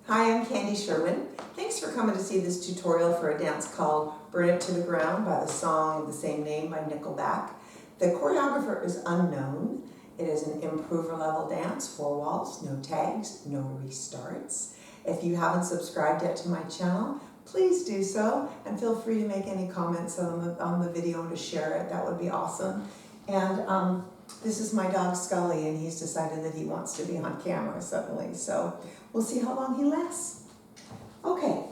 Hi, I'm Candy Sherwin. Thanks for coming to see this tutorial for a dance called Burn It to the Ground by the song of the same name by Nickelback. The choreographer is unknown. It is an improver level dance, 4 walls, no tags, no restarts. If you haven't subscribed yet to my channel, please do so, and feel free to make any comments on the video and to share it. That would be awesome. And this is my dog Scully, and he's decided that he wants to be on camera suddenly, so we'll see how long he lasts. Okay,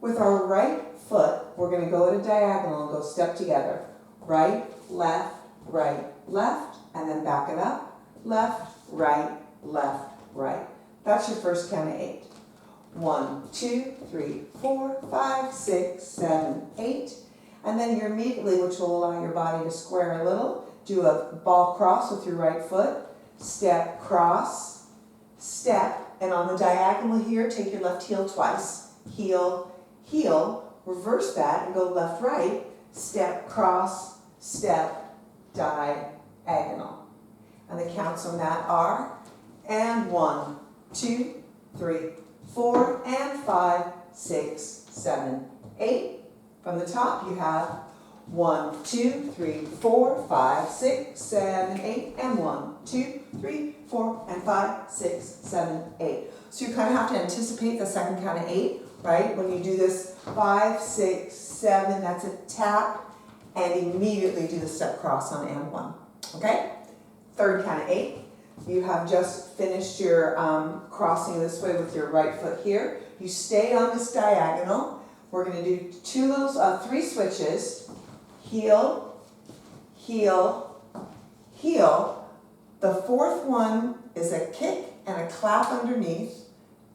with our right foot, we're going to go at a diagonal and go step together. Right, left, and then back it up. Left, right, right. That's your first count of 8. 1, 2, 3, 4, 5, 6, 7, 8. And then you're immediately, which will allow your body to square a little, do a ball cross with your right foot, step, cross, step, and on the diagonal here, take your left heel twice, heel, heel, reverse that and go left, right, step, cross, step, diagonal. And the counts on that are, and 1, 2, 3, 4, and 5, 6, 7, 8. From the top you have 1, 2, 3, 4, 5, 6, 7, 8, and 1, 2, 3, 4, and 5, 6, 7, 8. So you kind of have to anticipate the second count of 8, right? When you do this 5, 6, 7, that's a tap, and immediately do the step cross on and 1. Okay? Third count of 8. You have just finished your crossing this way with your right foot here. You stay on this diagonal. We're going to do 3 switches. Heel, heel, heel. The fourth one is a kick and a clap underneath,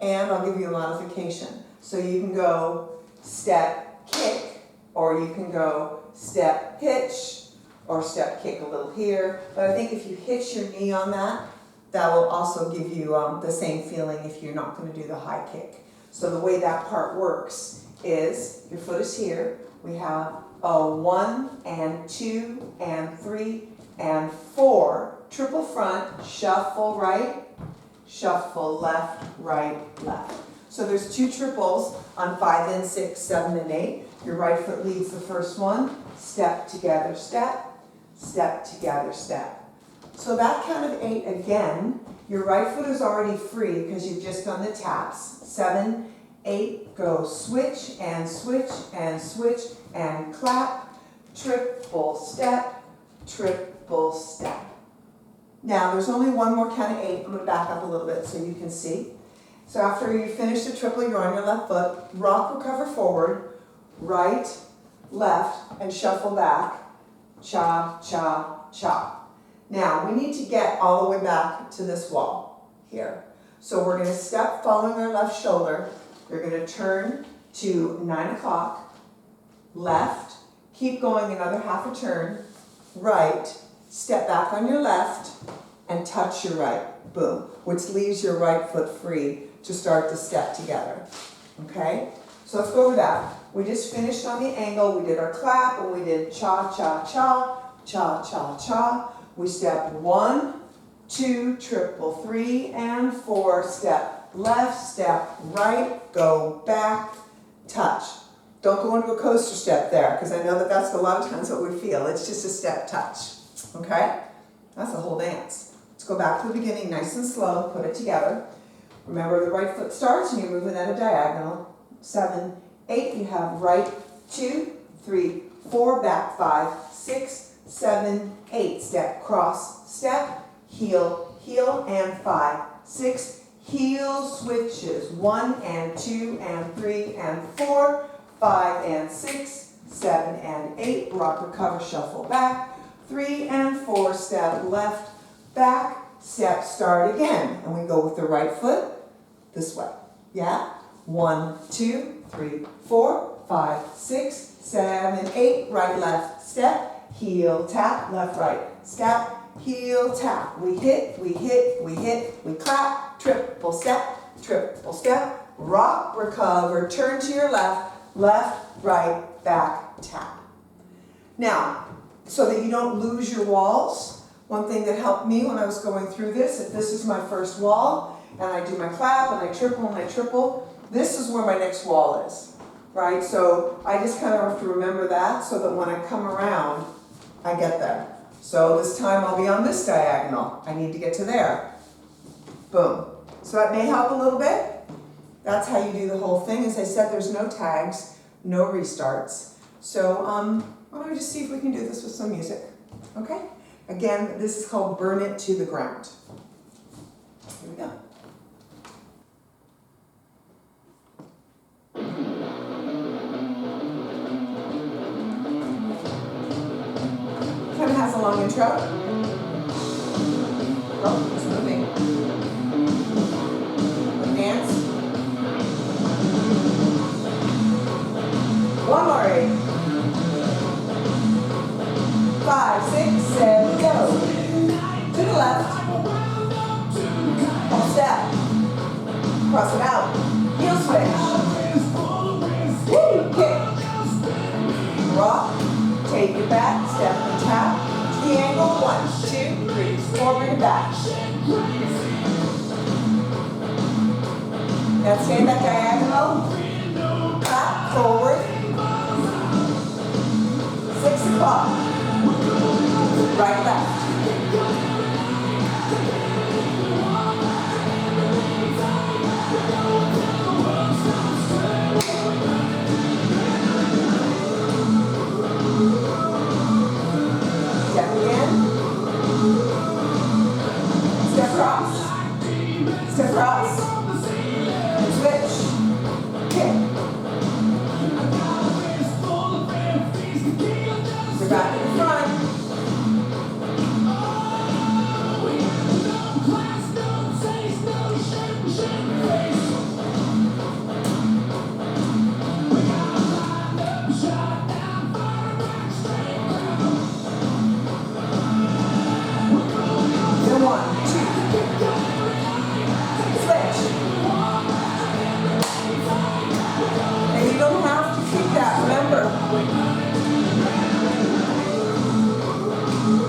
and I'll give you a modification. So you can go step, kick, or you can go step, hitch, or step, kick a little here. But I think if you hitch your knee on that, that will also give you the same feeling if you're not going to do the high kick. So the way that part works is your foot is here. We have a 1 and 2 and 3 and 4. Triple front, shuffle right, shuffle left, right, left. So there's 2 triples on 5 and 6, 7 and 8. Your right foot leads the first one. Step together, step, step together, step. So that count of 8 again, your right foot is already free because you've just done the taps. 7, 8, go switch and switch and switch and clap, triple step, triple step. Now there's only one more count of 8. I'm going to back up a little bit so you can see. So after you finish the triple, you're on your left foot, rock, recover forward, right, left, and shuffle back, cha, cha, cha. Now we need to get all the way back to this wall here. So we're going to step following our left shoulder. You're going to turn to 9 o'clock, left, keep going another half a turn, right, step back on your left, and touch your right, boom, which leaves your right foot free to start the step together, okay? So let's go over that. We just finished on the angle, we did our clap, and we did cha, cha, cha, cha, cha, cha. We step 1, 2, triple 3, and 4, step left, step right, go back, touch. Don't go into a coaster step there, because I know that that's a lot of times what we feel. It's just a step touch, okay? That's the whole dance. Let's go back to the beginning, nice and slow, put it together. Remember the right foot starts and you're moving at a diagonal. 7, 8, you have right, 2, 3, 4, back 5, 6, 7, 8, step, cross, step, heel, heel, and 5, 6, heel switches, 1 and 2 and 3 and 4, 5 and 6, 7 and 8, rock, recover, shuffle back, 3 and 4, step left, back, step, start again. And we go with the right foot this way. Yeah? 1, 2, 3, 4, 5, 6, 7, 8, right, left, step, heel, tap, left, right, step, heel, tap. We hit, we hit, we hit, we clap, triple step, rock, recover, turn to your left, left, right, back, tap. Now, so that you don't lose your walls, one thing that helped me when I was going through this, if this is my first wall, and I do my clap, and I triple, and I triple, this is where my next wall is, right? So I just kind of have to remember that so that when I come around, I get there. So this time I'll be on this diagonal. I need to get to there. Boom. So that may help a little bit. That's how you do the whole thing. As I said, there's no tags, no restarts. So why don't we just see if we can do this with some music, okay? Again, this is called Burn It to the Ground. Here we go. Kind of has a long intro. Oh, it's moving. A dance. One more 8. 5, 6, 7, go. To the left. Full step. Cross it out. Heel switch. Woo! Kick. Rock. Take it back. Step and tap. To the angle. 1, 2, 3, 4. Bring it back. Now stay in that diagonal. Clap forward. 6 o'clock. Right, left. Step again. Step cross. Step cross. Switch. Kick. You're back in the front.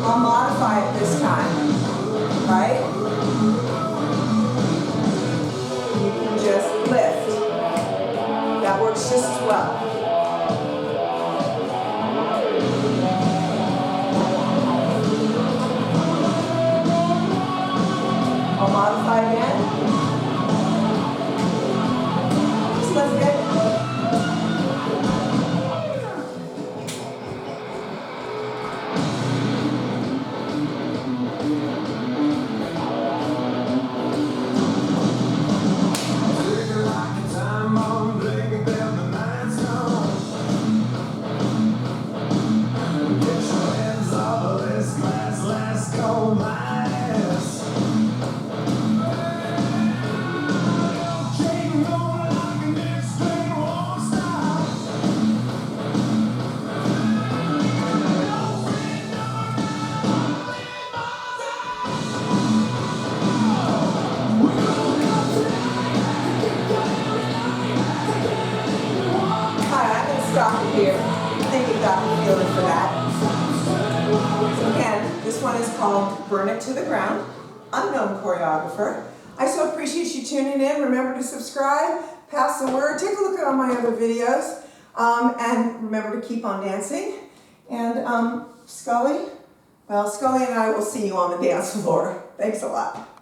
I'll modify it this time, right? You can just lift. That works just as well. I'll modify again. Just lift it. Stop it here. I think you got the feeling for that. So again, this one is called Burn It to the Ground, Unknown Choreographer. I so appreciate you tuning in. Remember to subscribe, pass the word, take a look at all my other videos, and remember to keep on dancing. And Scully and I will see you on the dance floor. Thanks a lot.